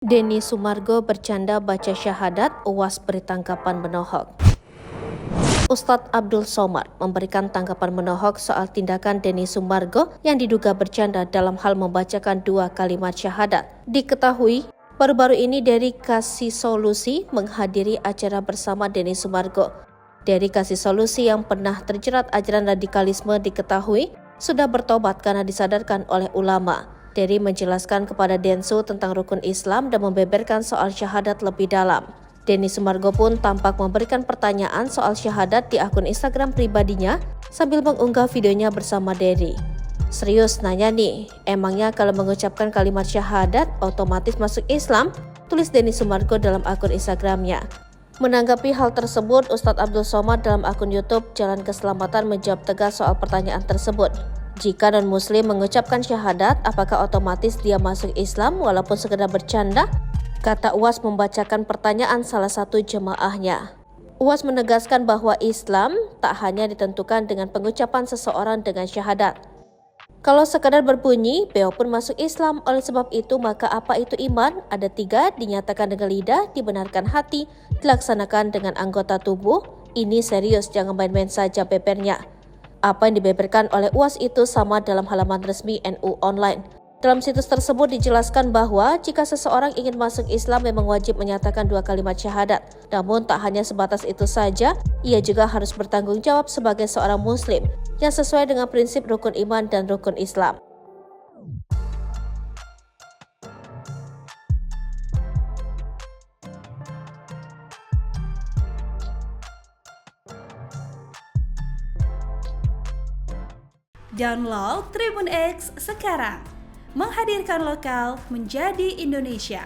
Denny Sumargo bercanda baca syahadat, UAS beri tanggapan menohok. Ustadz Abdul Somad memberikan tanggapan menohok soal tindakan Denny Sumargo yang diduga bercanda dalam hal membacakan 2 kalimat syahadat. Diketahui, baru-baru ini Dery kasih solusi menghadiri acara bersama Denny Sumargo. Dery kasih solusi yang pernah terjerat ajaran radikalisme diketahui sudah bertobat karena disadarkan oleh ulama. Dery menjelaskan kepada Densu tentang rukun Islam dan membeberkan soal syahadat lebih dalam. Denny Sumargo pun tampak memberikan pertanyaan soal syahadat di akun Instagram pribadinya sambil mengunggah videonya bersama Dery. Serius nanya nih, emangnya kalau mengucapkan kalimat syahadat otomatis masuk Islam? Tulis Denny Sumargo dalam akun Instagramnya. Menanggapi hal tersebut, Ustadz Abdul Somad dalam akun YouTube Jalan Keselamatan menjawab tegas soal pertanyaan tersebut. Jika non-muslim mengucapkan syahadat, apakah otomatis dia masuk Islam walaupun sekedar bercanda? Kata UAS membacakan pertanyaan salah satu jemaahnya. UAS menegaskan bahwa Islam tak hanya ditentukan dengan pengucapan seseorang dengan syahadat. Kalau sekadar berbunyi, beliau pun masuk Islam. Oleh sebab itu, maka apa itu iman? Ada 3, dinyatakan dengan lidah, dibenarkan hati, dilaksanakan dengan anggota tubuh. Ini serius, jangan main-main saja bebernya. Apa yang dibeberkan oleh UAS itu sama dalam halaman resmi NU Online. Dalam situs tersebut dijelaskan bahwa jika seseorang ingin masuk Islam memang wajib menyatakan 2 kalimat syahadat. Namun tak hanya sebatas itu saja, ia juga harus bertanggung jawab sebagai seorang muslim yang sesuai dengan prinsip rukun iman dan rukun Islam. Download Tribun X sekarang, menghadirkan lokal menjadi Indonesia.